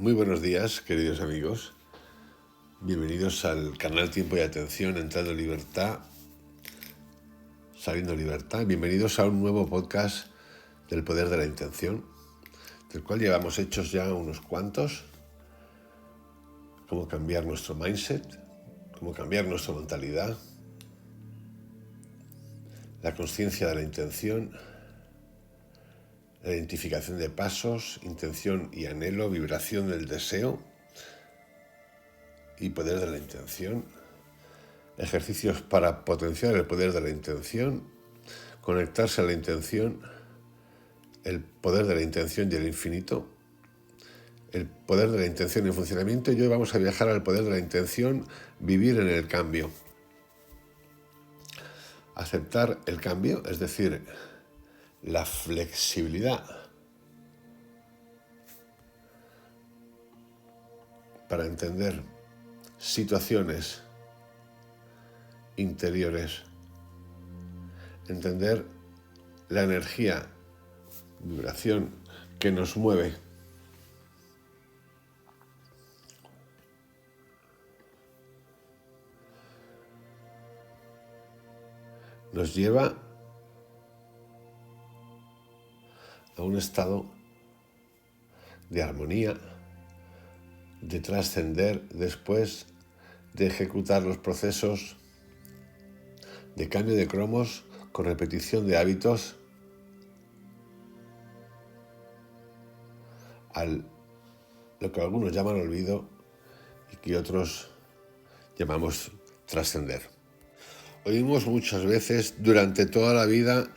Muy buenos días, queridos amigos. Bienvenidos al canal Tiempo y Atención, entrando en libertad, saliendo en libertad. Bienvenidos a un nuevo podcast del poder de la intención, del cual llevamos hechos ya unos cuantos. Cómo cambiar nuestro mindset, cómo cambiar nuestra mentalidad, la conciencia de la intención, la identificación de pasos, intención y anhelo, vibración del deseo y poder de la intención, ejercicios para potenciar el poder de la intención, conectarse a la intención, el poder de la intención y el infinito, el poder de la intención en funcionamiento. Y hoy vamos a viajar al poder de la intención, vivir en el cambio. Aceptar el cambio, es decir, la flexibilidad para entender situaciones interiores, entender la energía, vibración que nos mueve, nos lleva a un estado de armonía, de trascender después de ejecutar los procesos de cambio de cromos con repetición de hábitos al lo que algunos llaman olvido y que otros llamamos trascender. Oímos muchas veces durante toda la vida,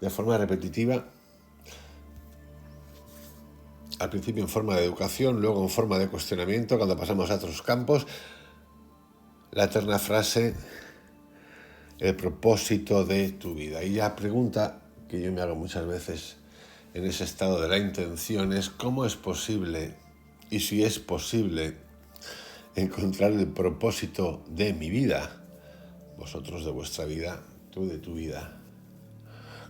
de forma repetitiva, al principio en forma de educación, luego en forma de cuestionamiento, cuando pasamos a otros campos, la eterna frase, el propósito de tu vida. Y la pregunta que yo me hago muchas veces en ese estado de la intención es: ¿cómo es posible, y si es posible, encontrar el propósito de mi vida? Vosotros de vuestra vida, tú de tu vida.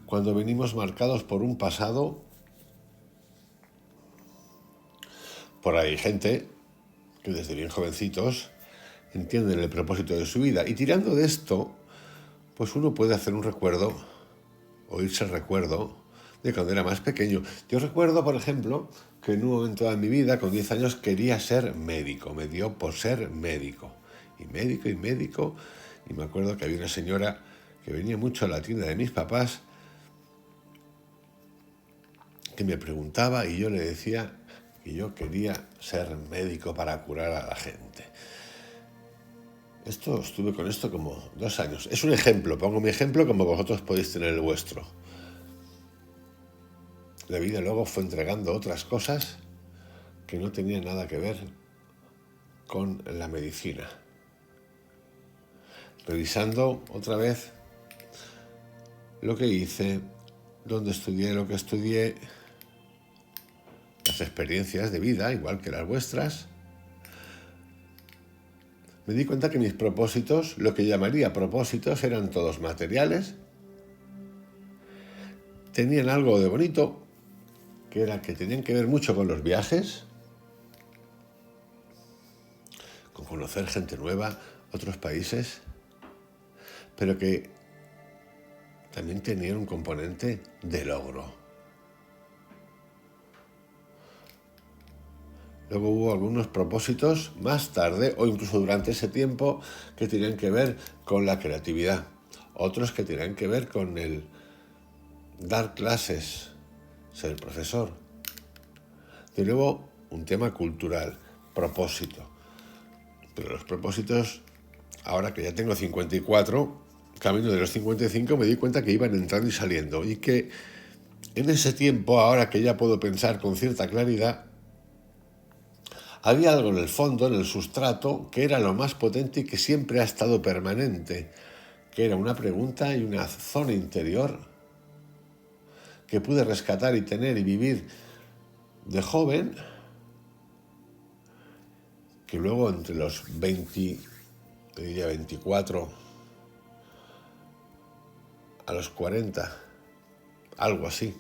Cuando venimos marcados por un pasado, por ahí gente que desde bien jovencitos entienden el propósito de su vida. Y tirando de esto, pues uno puede hacer un recuerdo, o irse al recuerdo de cuando era más pequeño. Yo recuerdo, por ejemplo, que en un momento de mi vida, con 10 años, quería ser médico. Me dio por ser médico. Y médico. Y me acuerdo que había una señora que venía mucho a la tienda de mis papás, que me preguntaba y yo le decía que yo quería ser médico para curar a la gente. Estuve con esto como 2 años. Es un ejemplo, pongo mi ejemplo como vosotros podéis tener el vuestro. La vida luego fue entregando otras cosas que no tenían nada que ver con la medicina. Revisando otra vez lo que hice, dónde estudié, lo que estudié, las experiencias de vida, igual que las vuestras, me di cuenta que mis propósitos, lo que llamaría propósitos, eran todos materiales. Tenían algo de bonito, que era que tenían que ver mucho con los viajes, con conocer gente nueva, otros países, pero que también tenían un componente de logro. Luego hubo algunos propósitos más tarde, o incluso durante ese tiempo, que tenían que ver con la creatividad. Otros que tenían que ver con el dar clases, ser profesor. De nuevo, un tema cultural, propósito. Pero los propósitos, ahora que ya tengo 54, camino de los 55, me di cuenta que iban entrando y saliendo. Y que en ese tiempo, ahora que ya puedo pensar con cierta claridad, había algo en el fondo, en el sustrato, que era lo más potente y que siempre ha estado permanente, que era una pregunta y una zona interior que pude rescatar y tener y vivir de joven, que luego entre los 24 a los 40, algo así,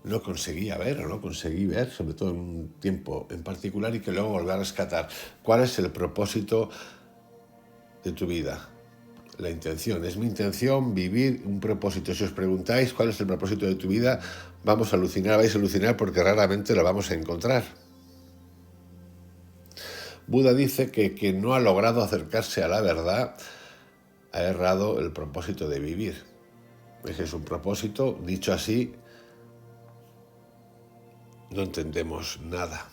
no conseguía ver o no conseguí ver, sobre todo en un tiempo en particular, y que luego volví a rescatar. ¿Cuál es el propósito de tu vida? La intención. Es mi intención vivir un propósito. Si os preguntáis cuál es el propósito de tu vida, vamos a alucinar, vais a alucinar porque raramente lo vamos a encontrar. Buda dice que quien no ha logrado acercarse a la verdad ha errado el propósito de vivir. Ese es un propósito, dicho así, no entendemos nada.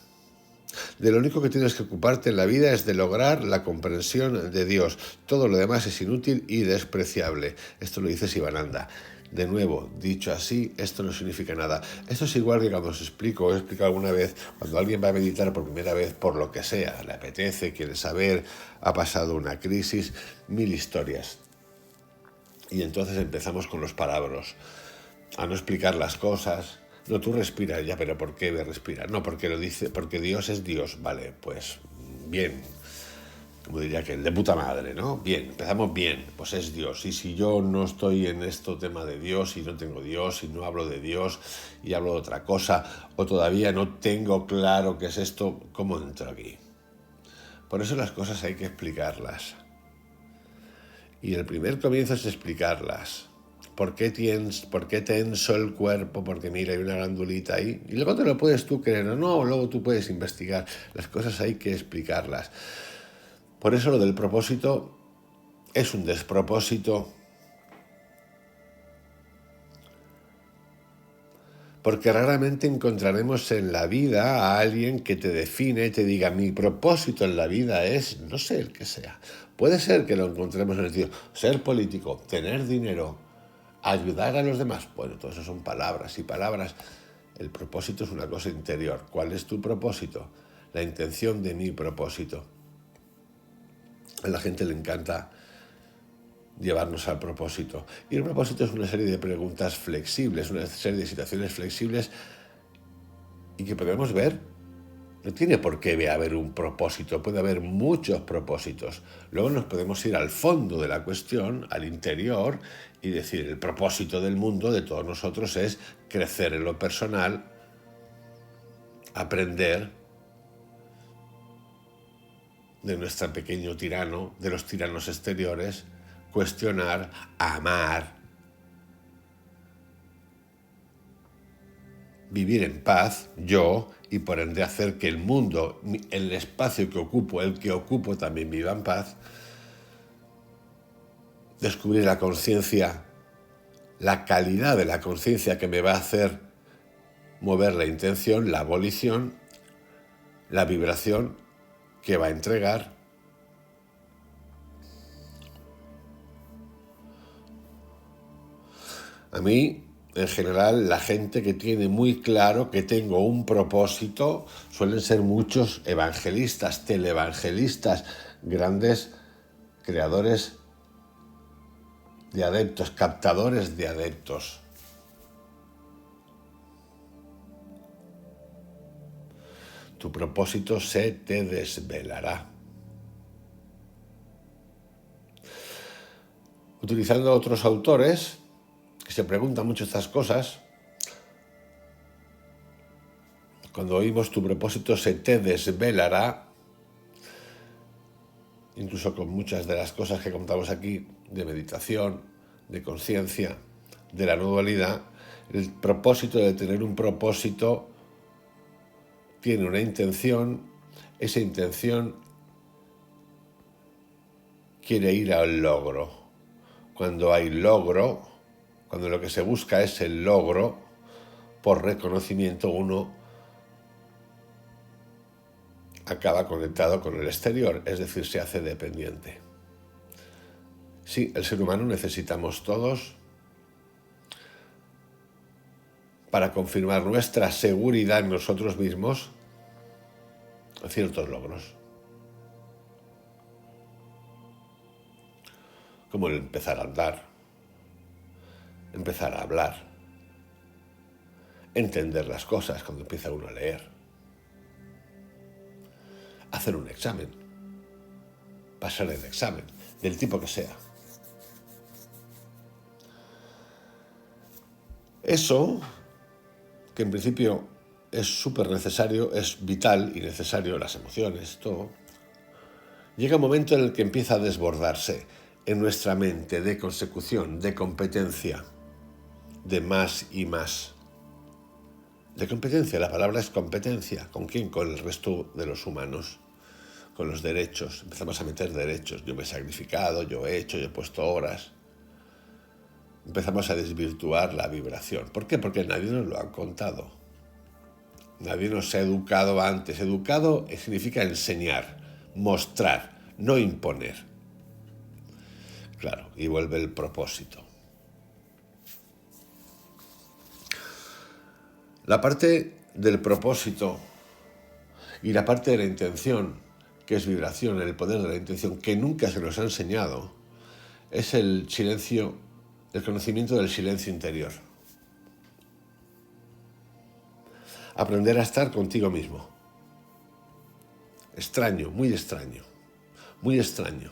De lo único que tienes que ocuparte en la vida es de lograr la comprensión de Dios. Todo lo demás es inútil y despreciable. Esto lo dice Sivananda. De nuevo, dicho así, esto no significa nada. Esto es igual que cuando os explico, he explicado alguna vez, cuando alguien va a meditar por primera vez, por lo que sea, le apetece, quiere saber, ha pasado una crisis, 1000 historias. Y entonces empezamos con los palabras, a no explicar las cosas. No, tú respiras, ya, pero ¿por qué respirar? No, porque lo dice, porque Dios es Dios. Vale, pues bien, como diría que de puta madre, ¿no? Bien, empezamos bien, pues es Dios. Y si yo no estoy en este tema de Dios y no tengo Dios y no hablo de Dios y hablo de otra cosa, o todavía no tengo claro qué es esto, ¿cómo entro aquí? Por eso las cosas hay que explicarlas. Y el primer comienzo es explicarlas. ¿Por qué tenso el cuerpo? Porque mira, hay una glandulita ahí. Y luego te lo puedes tú creer o no, luego tú puedes investigar. Las cosas hay que explicarlas. Por eso lo del propósito es un despropósito. Porque raramente encontraremos en la vida a alguien que te define y te diga, mi propósito en la vida es, no sé, el que sea. Puede ser que lo encontremos en el sentido, ser político, tener dinero, ayudar a los demás. Bueno, todo eso son palabras y palabras. El propósito es una cosa interior. ¿Cuál es tu propósito? La intención de mi propósito. A la gente le encanta llevarnos al propósito. Y el propósito es una serie de preguntas flexibles, una serie de situaciones flexibles y que podemos ver. No tiene por qué haber un propósito, puede haber muchos propósitos. Luego nos podemos ir al fondo de la cuestión, al interior, y decir, el propósito del mundo de todos nosotros es crecer en lo personal, aprender de nuestro pequeño tirano, de los tiranos exteriores, cuestionar, amar, vivir en paz, yo, y por ende hacer que el mundo, el espacio que ocupo, el que ocupo también viva en paz, descubrir la conciencia, la calidad de la conciencia que me va a hacer mover la intención, la volición, la vibración que va a entregar. A mí, en general, la gente que tiene muy claro que tengo un propósito suelen ser muchos evangelistas, televangelistas, grandes creadores de adeptos, captadores de adeptos. Tu propósito se te desvelará. Utilizando otros autores que se preguntan mucho estas cosas, cuando oímos tu propósito se te desvelará, incluso con muchas de las cosas que contamos aquí, de meditación, de conciencia, de la no dualidad, el propósito de tener un propósito tiene una intención, esa intención quiere ir al logro. Cuando hay logro, cuando lo que se busca es el logro, por reconocimiento uno acaba conectado con el exterior, es decir, se hace dependiente. Sí, el ser humano necesitamos todos para confirmar nuestra seguridad en nosotros mismos ciertos logros. Como el empezar a andar, empezar a hablar, entender las cosas cuando empieza uno a leer, hacer un examen, pasar el examen, del tipo que sea. Eso que en principio es súper necesario, es vital y necesario, las emociones, todo, llega un momento en el que empieza a desbordarse en nuestra mente de consecución, de competencia, de más y más. De competencia, la palabra es competencia. ¿Con quién? Con el resto de los humanos, con los derechos. Empezamos a meter derechos. Yo me he sacrificado, yo he hecho, yo he puesto horas. Empezamos a desvirtuar la vibración. ¿Por qué? Porque nadie nos lo ha contado. Nadie nos ha educado antes. Educado significa enseñar, mostrar, no imponer. Claro, y vuelve el propósito. La parte del propósito y la parte de la intención, que es vibración, el poder de la intención, que nunca se nos ha enseñado, es el silencio, el conocimiento del silencio interior. Aprender a estar contigo mismo. Extraño, muy extraño, muy extraño.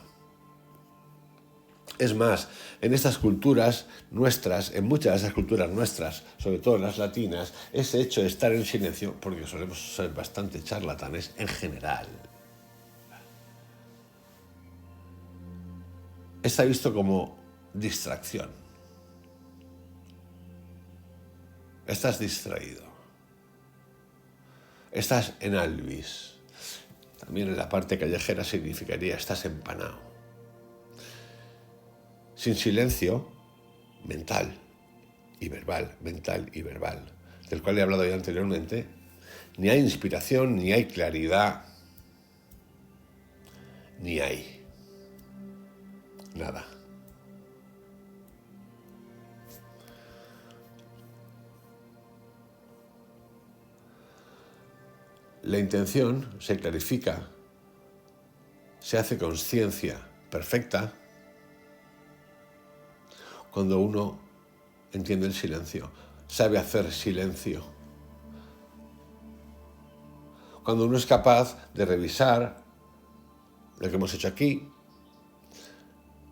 Es más, en estas culturas nuestras, en muchas de esas culturas nuestras, sobre todo en las latinas, ese hecho de estar en silencio, porque solemos ser bastante charlatanes en general, está visto como distracción. Estás distraído. Estás en alvis. También en la parte callejera significaría estás empanado. Sin silencio mental y verbal, del cual he hablado ya anteriormente, ni hay inspiración, ni hay claridad, ni hay nada. La intención se clarifica, se hace conciencia perfecta cuando uno entiende el silencio, sabe hacer silencio. Cuando uno es capaz de revisar lo que hemos hecho aquí,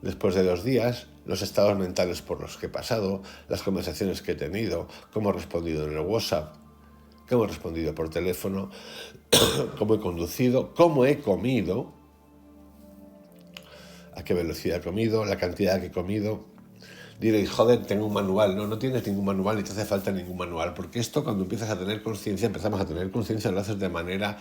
después de 2 días, los estados mentales por los que he pasado, las conversaciones que he tenido, cómo he respondido en el WhatsApp, cómo he respondido por teléfono, cómo he conducido, cómo he comido, a qué velocidad he comido, la cantidad que he comido. Diréis, joder, tengo un manual. No, no tienes ningún manual ni te hace falta ningún manual, porque esto cuando empiezas a tener conciencia, empezamos a tener conciencia, lo haces de manera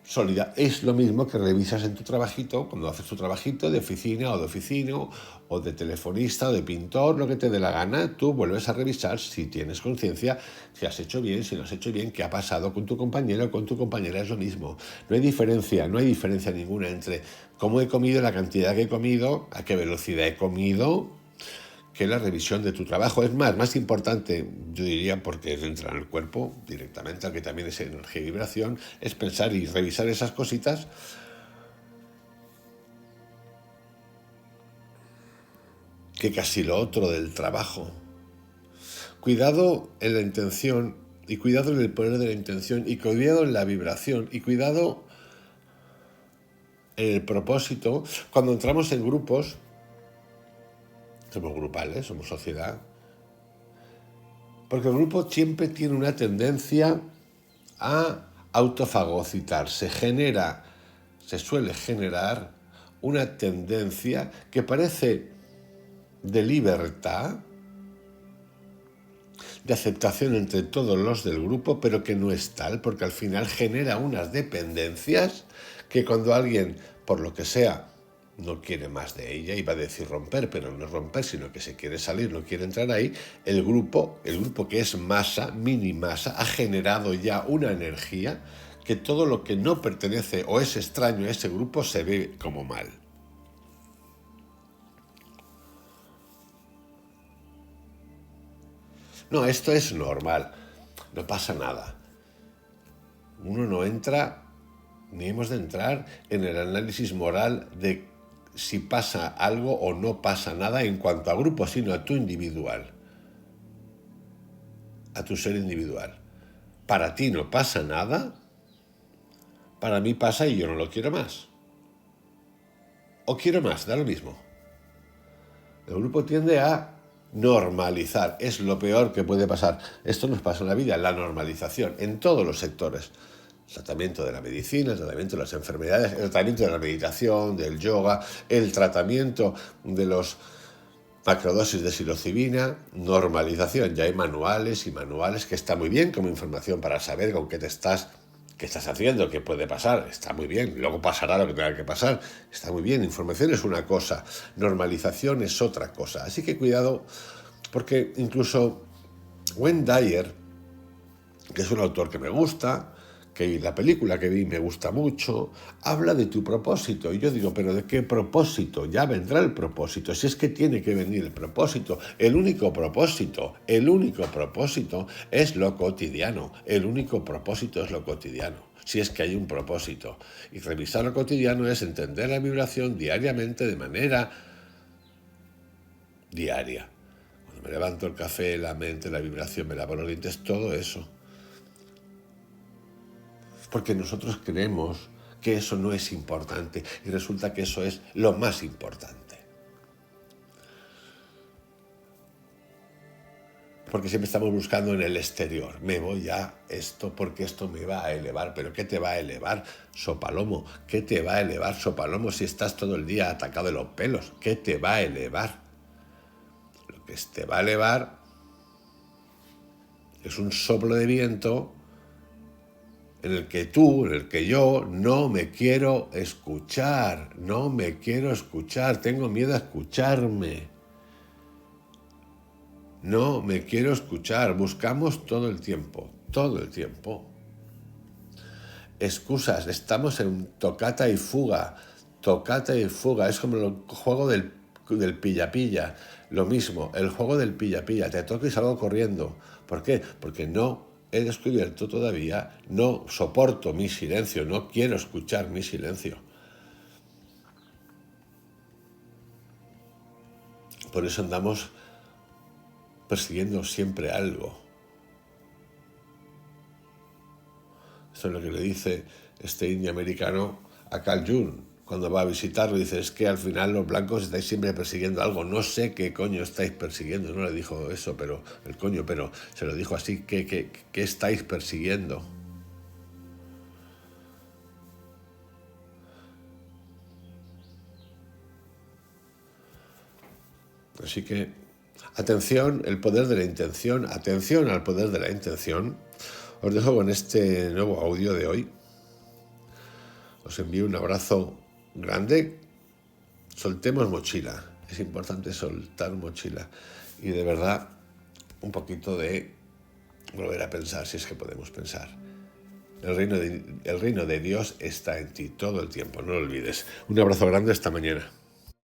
sólida. Es lo mismo que revisas en tu trabajito, cuando haces tu trabajito de oficina o de oficino, o de telefonista o de pintor, lo que te dé la gana, tú vuelves a revisar si tienes conciencia, si has hecho bien, si no has hecho bien, qué ha pasado con tu compañero o con tu compañera, es lo mismo. No hay diferencia ninguna entre cómo he comido, la cantidad que he comido, a qué velocidad he comido, que la revisión de tu trabajo. Es más importante, yo diría, porque entra en el cuerpo directamente, aunque también es energía y vibración, es pensar y revisar esas cositas que casi lo otro del trabajo. Cuidado en la intención y cuidado en el poder de la intención y cuidado en la vibración y cuidado en el propósito. Cuando entramos en grupos, somos grupales, somos sociedad, porque el grupo siempre tiene una tendencia a autofagocitar. Se suele generar una tendencia que parece de libertad, de aceptación entre todos los del grupo, pero que no es tal, porque al final genera unas dependencias que cuando alguien, por lo que sea, no quiere más de ella, iba a decir romper, pero no es romper, sino que se quiere salir, no quiere entrar ahí, el grupo que es masa, mini masa, ha generado ya una energía que todo lo que no pertenece o es extraño a ese grupo se ve como mal. No, esto es normal, no pasa nada. Uno no entra, ni hemos de entrar en el análisis moral de si pasa algo o no pasa nada en cuanto a grupo, sino a tu individual, a tu ser individual. Para ti no pasa nada, para mí pasa y yo no lo quiero más. O quiero más, da lo mismo. El grupo tiende a normalizar. Es lo peor que puede pasar. Esto nos pasa en la vida, la normalización, en todos los sectores. El tratamiento de la medicina, el tratamiento de las enfermedades, el tratamiento de la meditación, del yoga, el tratamiento de los macrodosis de psilocibina, normalización. Ya hay manuales y manuales que está muy bien como información para saber con qué estás haciendo, qué puede pasar. Está muy bien. Luego pasará lo que tenga que pasar. Está muy bien. Información es una cosa, normalización es otra cosa. Así que cuidado, porque incluso Wayne Dyer, que es un autor que me gusta, que la película que vi me gusta mucho, habla de tu propósito. Y yo digo, ¿pero de qué propósito? Ya vendrá el propósito. Si es que tiene que venir el propósito. El único propósito es lo cotidiano. El único propósito es lo cotidiano. Si es que hay un propósito. Y revisar lo cotidiano es entender la vibración diariamente de manera diaria. Cuando me levanto el café, la mente, la vibración, me lavo los dientes, todo eso. Porque nosotros creemos que eso no es importante y resulta que eso es lo más importante. Porque siempre estamos buscando en el exterior. Me voy a esto porque esto me va a elevar. ¿Pero qué te va a elevar, sopalomo? ¿Qué te va a elevar, sopalomo, si estás todo el día atacado de los pelos? ¿Qué te va a elevar? Lo que te va a elevar es un soplo de viento en el que tú, en el que yo no me quiero escuchar, tengo miedo a escucharme. No me quiero escuchar, buscamos todo el tiempo. Excusas, estamos en tocata y fuga, es como el juego del pilla-pilla, lo mismo, el juego del pilla-pilla, te toco y salgo corriendo. ¿Por qué? Porque no he descubierto todavía, no soporto mi silencio, no quiero escuchar mi silencio. Por eso andamos persiguiendo siempre algo. Esto es lo que le dice este indio americano a Carl Jung cuando va a visitarlo. Dice, es que al final los blancos estáis siempre persiguiendo algo. No sé qué coño estáis persiguiendo. No le dijo eso, pero se lo dijo así. ¿Qué estáis persiguiendo? Así que, atención, el poder de la intención. Atención al poder de la intención. Os dejo con este nuevo audio de hoy. Os envío un abrazo grande. Soltemos mochila. Es importante soltar mochila. Y de verdad, un poquito de volver a pensar, si es que podemos pensar. El reino de Dios está en ti todo el tiempo, no lo olvides. Un abrazo grande, hasta mañana.